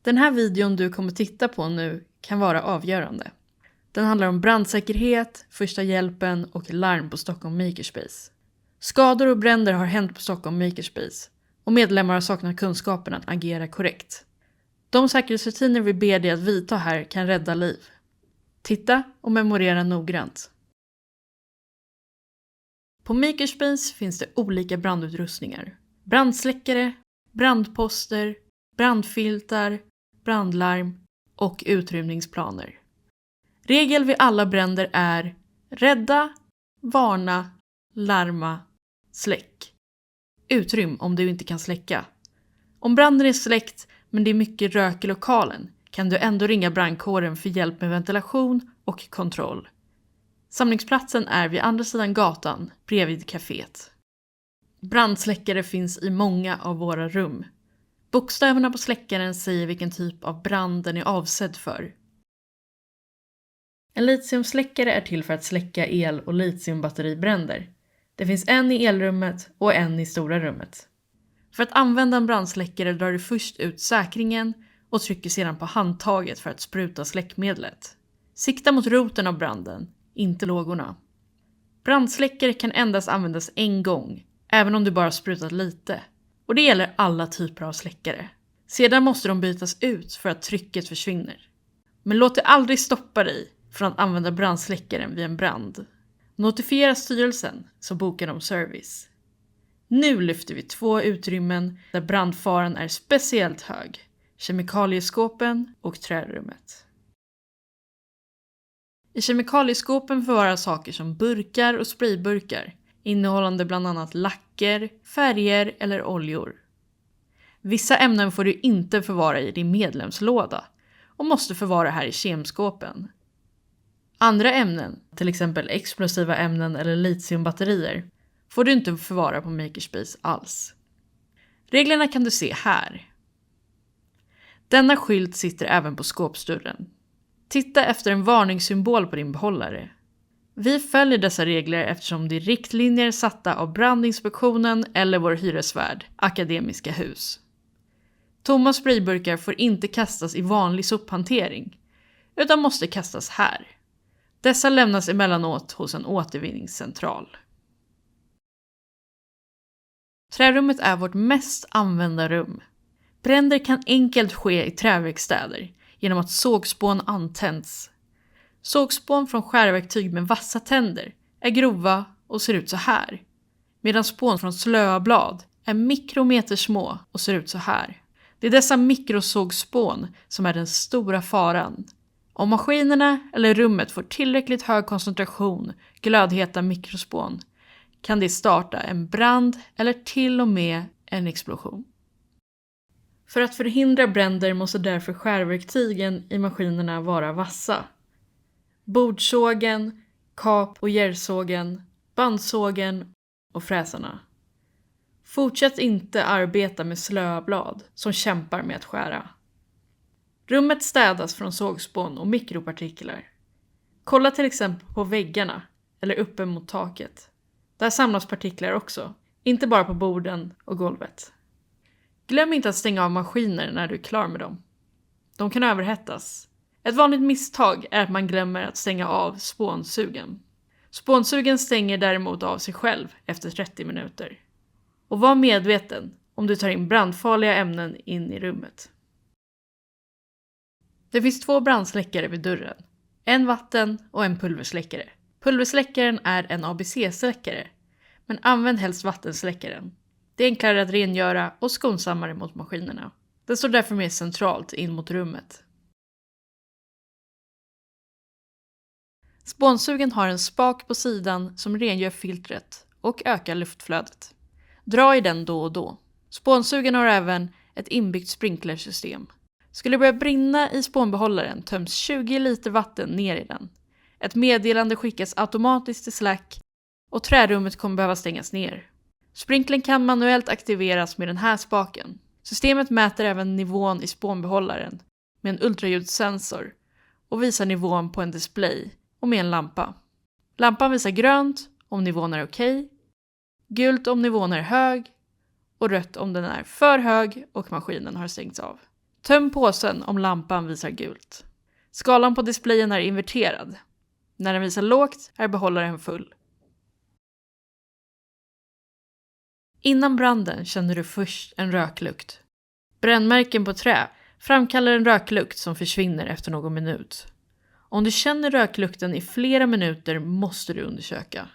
Den här videon du kommer titta på nu kan vara avgörande. Den handlar om brandsäkerhet, första hjälpen och larm på Stockholm Makerspace. Skador och bränder har hänt på Stockholm Makerspace och medlemmar har saknat kunskapen att agera korrekt. De säkerhetsrutiner vi ber dig att vidta här kan rädda liv. Titta och memorera noggrant. På Makerspace finns det olika brandutrustningar. Brandsläckare, brandposter, brandfiltar, brandlarm och utrymningsplaner. Regel vid alla bränder är rädda, varna, larma, släck. Utrym om du inte kan släcka. Om branden är släckt men det är mycket rök i lokalen kan du ändå ringa brandkåren för hjälp med ventilation och kontroll. Samlingsplatsen är vid andra sidan gatan, bredvid kaféet. Brandsläckare finns i många av våra rum. Bokstäverna på släckaren säger vilken typ av brand den är avsedd för. En litiumsläckare är till för att släcka el- och litiumbatteribränder. Det finns en i elrummet och en i stora rummet. För att använda en brandsläckare drar du först ut säkringen och trycker sedan på handtaget för att spruta släckmedlet. Sikta mot roten av branden, inte lågorna. Brandsläckare kan endast användas en gång, även om du bara sprutat lite. Och det gäller alla typer av släckare. Sedan måste de bytas ut för att trycket försvinner. Men låt det aldrig stoppa dig från att använda brandsläckaren vid en brand. Notifiera styrelsen så bokar de service. Nu lyfter vi 2 utrymmen där brandfaran är speciellt hög. Kemikalieskåpen och trärummet. I kemikalieskåpen förvaras saker som burkar och sprayburkar, innehållande bland annat lacker, färger eller oljor. Vissa ämnen får du inte förvara i din medlemslåda och måste förvara här i kemskåpen. Andra ämnen, till exempel explosiva ämnen eller litiumbatterier, får du inte förvara på Makerspace alls. Reglerna kan du se här. Denna skylt sitter även på skåpsdörren. Titta efter en varningssymbol på din behållare. Vi följer dessa regler eftersom det är riktlinjer satta av brandinspektionen eller vår hyresvärd, Akademiska Hus. Tomma sprayburkar får inte kastas i vanlig sophantering, utan måste kastas här. Dessa lämnas emellanåt hos en återvinningscentral. Trärummet är vårt mest använda rum. Bränder kan enkelt ske i träverkstäder genom att sågspån antänds. Sågspån från skärverktyg med vassa tänder är grova och ser ut så här. Medan spån från slöa blad är mikrometersmå och ser ut så här. Det är dessa mikrosågspån som är den stora faran. Om maskinerna eller rummet får tillräckligt hög koncentration glödheta mikrospån kan det starta en brand eller till och med en explosion. För att förhindra bränder måste därför skärverktygen i maskinerna vara vassa. Bordsågen, kap- och gärsågen, bandsågen och fräsarna. Fortsätt inte arbeta med slöa blad som kämpar med att skära. Rummet städas från sågspån och mikropartiklar. Kolla till exempel på väggarna eller uppe mot taket. Där samlas partiklar också, inte bara på borden och golvet. Glöm inte att stänga av maskiner när du är klar med dem. De kan överhettas. Ett vanligt misstag är att man glömmer att stänga av spånsugen. Spånsugen stänger däremot av sig själv efter 30 minuter. Och var medveten om du tar in brandfarliga ämnen in i rummet. Det finns 2 brandsläckare vid dörren. En vatten- och en pulversläckare. Pulversläckaren är en ABC-släckare, men använd helst vattensläckaren. Det är enklare att rengöra och skonsammare mot maskinerna. Den står därför mer centralt in mot rummet. Spånsugen har en spak på sidan som rengör filtret och ökar luftflödet. Dra i den då och då. Spånsugen har även ett inbyggt sprinklersystem. Skulle det börja brinna i spånbehållaren töms 20 liter vatten ner i den. Ett meddelande skickas automatiskt till Slack och trärummet kommer behöva stängas ner. Sprinklern kan manuellt aktiveras med den här spaken. Systemet mäter även nivån i spånbehållaren med en ultraljudssensor och visar nivån på en display och med en lampa. Lampan visar grönt om nivån är okej, gult om nivån är hög och rött om den är för hög och maskinen har stängts av. Töm påsen om lampan visar gult. Skalan på displayen är inverterad. När den visar lågt är behållaren full. Innan branden känner du först en röklukt. Brännmärken på trä framkallar en röklukt som försvinner efter någon minut. Om du känner röklukten i flera minuter måste du undersöka.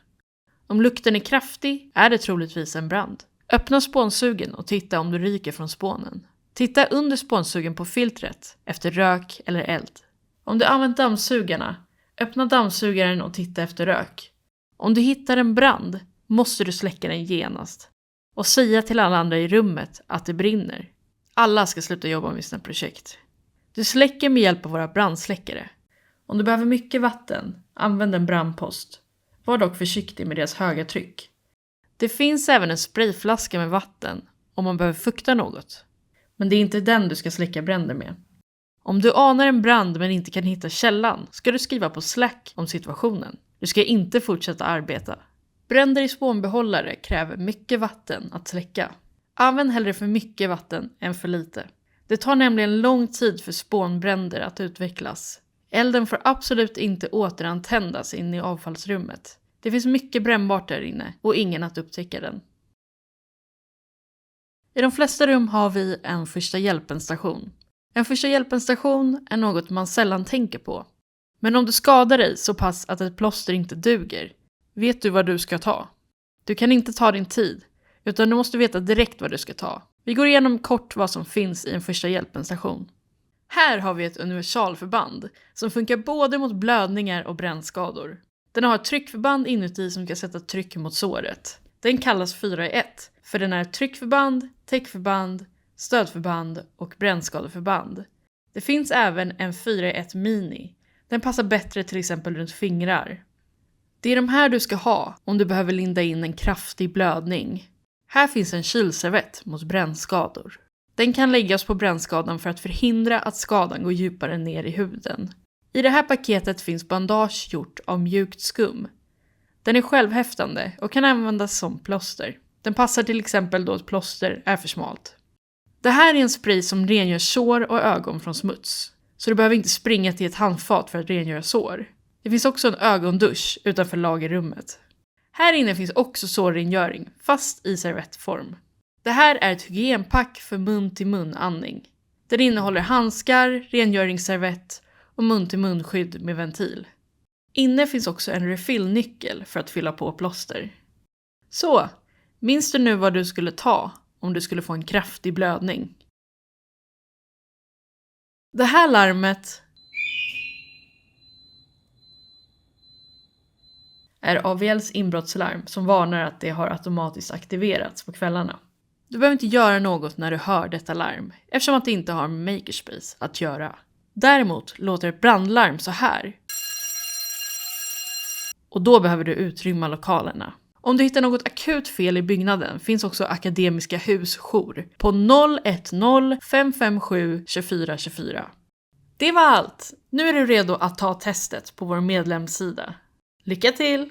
Om lukten är kraftig är det troligtvis en brand. Öppna spånsugen och titta om du ryker från spånen. Titta under spånsugen på filtret efter rök eller eld. Om du använt dammsugarna, öppna dammsugaren och titta efter rök. Om du hittar en brand måste du släcka den genast. Och säga till alla andra i rummet att det brinner. Alla ska sluta jobba med sina projekt. Du släcker med hjälp av våra brandsläckare. Om du behöver mycket vatten, använd en brandpost. Var dock försiktig med deras höga tryck. Det finns även en sprayflaska med vatten om man behöver fukta något. Men det är inte den du ska släcka bränder med. Om du anar en brand men inte kan hitta källan ska du skriva på Slack om situationen. Du ska inte fortsätta arbeta. Bränder i spånbehållare kräver mycket vatten att släcka. Använd hellre för mycket vatten än för lite. Det tar nämligen lång tid för spånbränder att utvecklas. Elden får absolut inte återantändas in i avfallsrummet. Det finns mycket brännbart där inne och ingen att upptäcka den. I de flesta rum har vi en första hjälpen-station. En första hjälpen-station är något man sällan tänker på. Men om du skadar dig så pass att ett plåster inte duger, vet du vad du ska ta. Du kan inte ta din tid, utan du måste veta direkt vad du ska ta. Vi går igenom kort vad som finns i en första hjälpen-station. Här har vi ett universalförband som funkar både mot blödningar och brännskador. Den har ett tryckförband inuti som kan sätta tryck mot såret. Den kallas 4 i 1 för den är tryckförband, täckförband, stödförband och brännskadeförband. Det finns även en 4 i 1 mini. Den passar bättre till exempel runt fingrar. Det är de här du ska ha om du behöver linda in en kraftig blödning. Här finns en kylservett mot brännskador. Den kan läggas på brännskadan för att förhindra att skadan går djupare ner i huden. I det här paketet finns bandage gjort av mjukt skum. Den är självhäftande och kan användas som plåster. Den passar till exempel då ett plåster är för smalt. Det här är en spray som rengör sår och ögon från smuts. Så du behöver inte springa till ett handfat för att rengöra sår. Det finns också en ögondusch utanför lagerrummet. Här inne finns också sårrengöring, fast i servettform. Det här är ett hygienpack för mun-till-mun-andning. Den innehåller handskar, rengöringsservett och mun-till-mun-skydd med ventil. Inne finns också en refillnyckel för att fylla på plåster. Så, minns du nu vad du skulle ta om du skulle få en kraftig blödning? Det här larmet är AVLs inbrottslarm som varnar att det har automatiskt aktiverats på kvällarna. Du behöver inte göra något när du hör detta larm, eftersom att det inte har med Makerspace att göra. Däremot låter ett brandlarm så här. Och då behöver du utrymma lokalerna. Om du hittar något akut fel i byggnaden finns också Akademiska husjour på 010 557 24 24. Det var allt! Nu är du redo att ta testet på vår medlemssida. Lycka till!